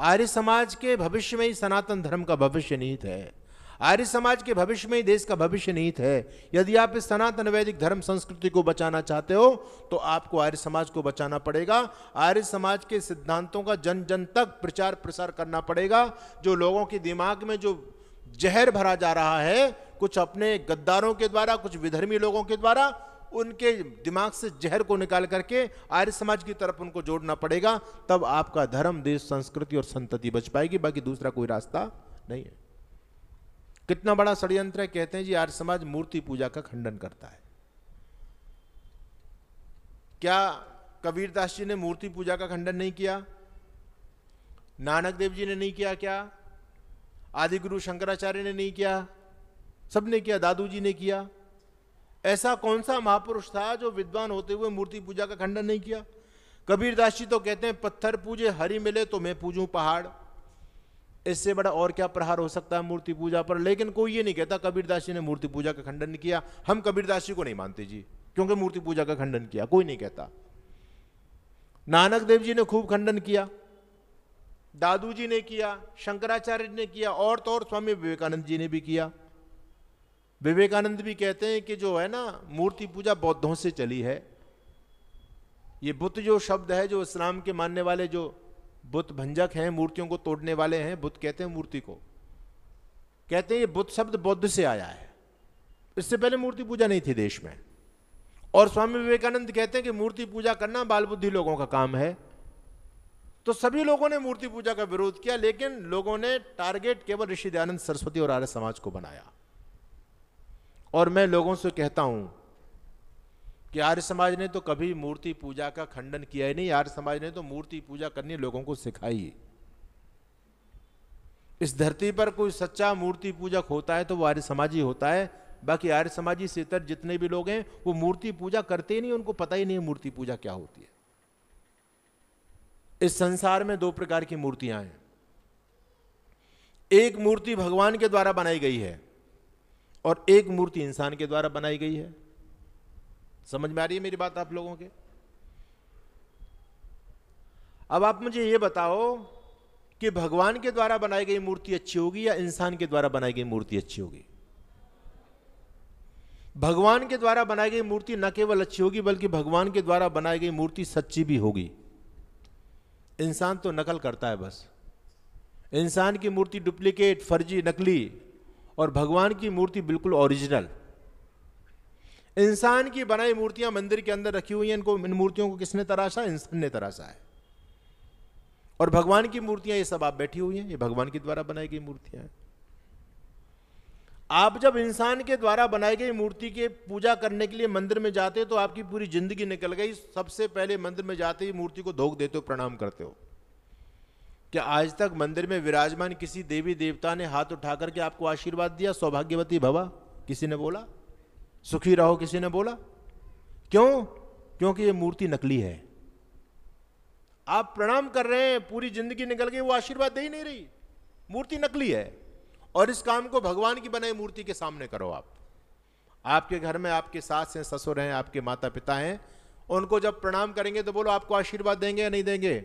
आर्य समाज के भविष्य में ही सनातन धर्म का भविष्य निहित है। आर्य समाज के भविष्य में ही देश का भविष्य निहित है। यदि आप इस सनातन वैदिक धर्म संस्कृति को बचाना चाहते हो तो आपको आर्य समाज को बचाना पड़ेगा। आर्य समाज के सिद्धांतों का जन जन तक प्रचार प्रसार करना पड़ेगा। जो लोगों के दिमाग में जो जहर भरा जा रहा है, कुछ अपने गद्दारों के द्वारा, कुछ विधर्मी लोगों के द्वारा, उनके दिमाग से जहर को निकाल करके आर्य समाज की तरफ उनको जोड़ना पड़ेगा। तब आपका धर्म, देश, संस्कृति और संतति बच पाएगी। बाकी दूसरा कोई रास्ता नहीं है। कितना बड़ा षड्यंत्र है। कहते हैं जी आर्य समाज मूर्ति पूजा का खंडन करता है। क्या कबीरदास जी ने मूर्ति पूजा का खंडन नहीं किया? नानक देव जी ने नहीं किया? क्या आदि गुरु शंकराचार्य ने नहीं किया? सबने किया। दादू जी ने किया। ऐसा कौन सा महापुरुष था जो विद्वान होते हुए मूर्ति पूजा का खंडन नहीं किया? कबीरदास जी तो कहते हैं पत्थर पूजे हरि मिले तो मैं पूजूं पहाड़। इससे बड़ा और क्या प्रहार हो सकता है मूर्ति पूजा पर? लेकिन कोई ये नहीं कहता कबीरदास जी ने मूर्ति पूजा का खंडन किया। हम कबीरदास जी को नहीं मानते जी, क्योंकि मूर्ति पूजा का खंडन किया। कोई नहीं कहता। नानक देव जी ने खूब खंडन किया, दादू जी ने किया, शंकराचार्य ने किया, और तो और स्वामी विवेकानंद जी ने भी किया। विवेकानंद भी कहते हैं कि जो है ना, मूर्ति पूजा बौद्धों से चली है। ये बुत जो शब्द है, जो इस्लाम के मानने वाले जो बुत भंजक हैं, मूर्तियों को तोड़ने वाले हैं, बुत कहते हैं मूर्ति को। कहते हैं ये बुत शब्द बौद्ध से आया है। इससे पहले मूर्ति पूजा नहीं थी देश में। और स्वामी विवेकानंद कहते हैं कि मूर्ति पूजा करना बाल बुद्धि लोगों का काम है। तो सभी लोगों ने मूर्ति पूजा का विरोध किया, लेकिन लोगों ने टारगेट केवल ऋषि दयानंद सरस्वती और आर्य समाज को बनाया। और मैं लोगों से कहता हूं कि आर्य समाज ने तो कभी मूर्ति पूजा का खंडन किया ही नहीं। आर्य समाज ने तो मूर्ति पूजा करनी लोगों को सिखाई। इस धरती पर कोई सच्चा मूर्ति पूजक होता है तो वो आर्य समाजी होता है। बाकी आर्य समाजी से इतर जितने भी लोग हैं वो मूर्ति पूजा करते ही नहीं, उनको पता ही नहीं है मूर्ति पूजा क्या होती है। इस संसार में दो प्रकार की मूर्तियां हैं। एक मूर्ति भगवान के द्वारा बनाई गई है और एक मूर्ति इंसान के द्वारा बनाई गई है। समझ में आ रही है मेरी बात आप लोगों के? अब आप मुझे यह बताओ कि भगवान के द्वारा बनाई गई मूर्ति अच्छी होगी या इंसान के द्वारा बनाई गई मूर्ति अच्छी होगी? भगवान के द्वारा बनाई गई मूर्ति न केवल अच्छी होगी बल्कि भगवान के द्वारा बनाई गई मूर्ति सच्ची भी होगी। इंसान तो नकल करता है बस। इंसान की मूर्ति डुप्लीकेट, फर्जी, नकली, और भगवान की मूर्ति बिल्कुल ओरिजिनल। इंसान की बनाई मूर्तियां मंदिर के अंदर रखी हुई हैं। इन मूर्तियों को किसने तराशा? इंसान ने तराशा है। और भगवान की मूर्तियां ये सब आप बैठी हुई हैं, ये भगवान के द्वारा बनाई गई मूर्तियां हैं। आप जब इंसान के द्वारा बनाई गई मूर्ति के पूजा करने के लिए मंदिर में जाते हो तो आपकी पूरी जिंदगी निकल गई। सबसे पहले मंदिर में जाते ही मूर्ति को धोख देते हो, प्रणाम करते हो। क्या आज तक मंदिर में विराजमान किसी देवी देवता ने हाथ उठा करके आपको आशीर्वाद दिया, सौभाग्यवती भवा? किसी ने बोला? सुखी रहो किसी ने बोला? क्यों? क्योंकि ये मूर्ति नकली है। आप प्रणाम कर रहे हैं, पूरी जिंदगी निकल गई, वो आशीर्वाद दे ही नहीं रही। मूर्ति नकली है। और इस काम को भगवान की बनाई मूर्ति के सामने करो आप। आपके घर में आपके सास हैं, ससुर हैं, आपके माता पिता हैं, उनको जब प्रणाम करेंगे तो बोलो आपको आशीर्वाद देंगे या नहीं देंगे?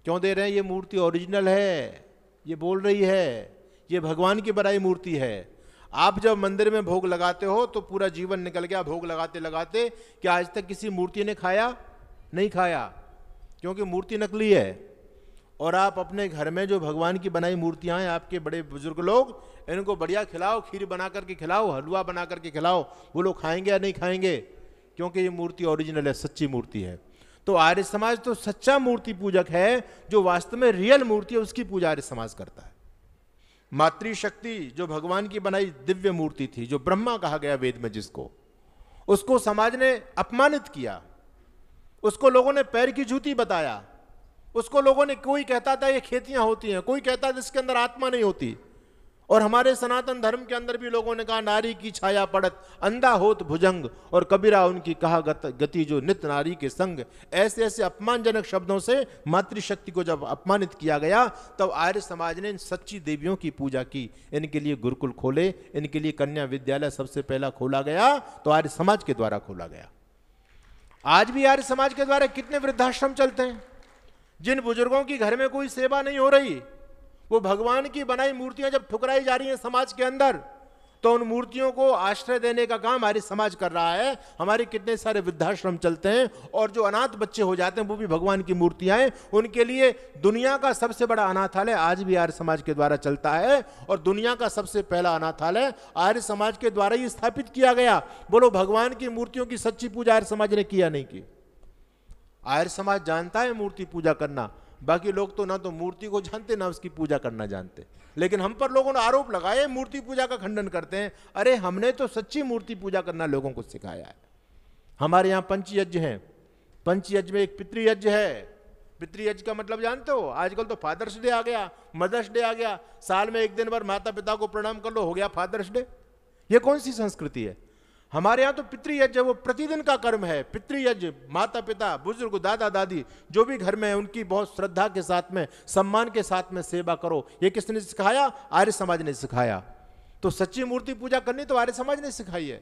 क्यों दे रहे हैं? ये मूर्ति ओरिजिनल है, ये बोल रही है, ये भगवान की बनाई मूर्ति है। आप जब मंदिर में भोग लगाते हो तो पूरा जीवन निकल गया भोग लगाते लगाते। क्या आज तक किसी मूर्ति ने खाया? नहीं खाया, क्योंकि मूर्ति नकली है। और आप अपने घर में जो भगवान की बनाई मूर्तियां हैं, आपके बड़े बुजुर्ग लोग, इनको बढ़िया खिलाओ, खीर बना करके खिलाओ, हलवा बना करके खिलाओ। वो लोग खाएंगे या नहीं खाएंगे? क्योंकि ये मूर्ति ओरिजिनल है, सच्ची मूर्ति है। तो आर्य समाज तो सच्चा मूर्ति पूजक है। जो वास्तव में रियल मूर्ति है उसकी पूजा आर्य समाज करता है। मातृशक्ति जो भगवान की बनाई दिव्य मूर्ति थी, जो ब्रह्मा कहा गया वेद में जिसको, उसको समाज ने अपमानित किया। उसको लोगों ने पैर की जूती बताया। उसको लोगों ने, कोई कहता था ये खेतियां होती हैं, कोई कहता था इसके अंदर आत्मा नहीं होती। और हमारे सनातन धर्म के अंदर भी लोगों ने कहा नारी की छाया पड़त, अंधा होत भुजंग, और कबीरा उनकी कहा गति जो नित नारी के संग। ऐसे ऐसे अपमानजनक शब्दों से मातृशक्ति को जब अपमानित किया गया तब आर्य समाज ने इन सच्ची देवियों की पूजा की। इनके लिए गुरुकुल खोले, इनके लिए कन्या विद्यालय सबसे पहला खोला गया, तो आर्य समाज के द्वारा खोला गया। आज भी आर्य समाज के द्वारा कितने वृद्धाश्रम चलते हैं। जिन बुजुर्गों की घर में कोई सेवा नहीं हो रही, वो भगवान की बनाई मूर्तियां जब ठुकराई जा रही हैं समाज के अंदर, तो उन मूर्तियों को आश्रय देने का काम हमारे समाज कर रहा है। हमारे कितने सारे वृद्धाश्रम चलते हैं, और जो अनाथ बच्चे हो जाते हैं वो भी भगवान की मूर्तियां हैं। उनके लिए दुनिया का सबसे बड़ा अनाथालय आज भी आर्य समाज के द्वारा चलता है, और दुनिया का सबसे पहला अनाथालय आर्य समाज के द्वारा ही स्थापित किया गया। बोलो, भगवान की मूर्तियों की सच्ची पूजा आर्य समाज ने किया नहीं की? आर्य समाज जानता है मूर्ति पूजा करना, बाकी लोग तो ना तो मूर्ति को जानते ना उसकी पूजा करना जानते। लेकिन हम पर लोगों ने आरोप लगाए मूर्ति पूजा का खंडन करते हैं। अरे हमने तो सच्ची मूर्ति पूजा करना लोगों को सिखाया है। हमारे यहाँ पंचयज्ञ हैं, पंचयज्ञ में एक पितृयज्ञ है। पितृयज्ञ का मतलब जानते हो? आजकल तो फादर्स डे आ गया, मदर्स डे आ गया, साल में एक दिन भर माता पिता को प्रणाम कर लो, हो गया फादर्स डे। ये कौन सी संस्कृति है? हमारे यहाँ तो पितृयज्ञ वो प्रतिदिन का कर्म है। पितृयज्ञ, माता पिता, बुजुर्ग, दादा दादी जो भी घर में है उनकी बहुत श्रद्धा के साथ में, सम्मान के साथ में सेवा करो। ये किसने सिखाया? आर्य समाज ने सिखाया। तो सच्ची मूर्ति पूजा करनी तो आर्य समाज ने सिखाई है।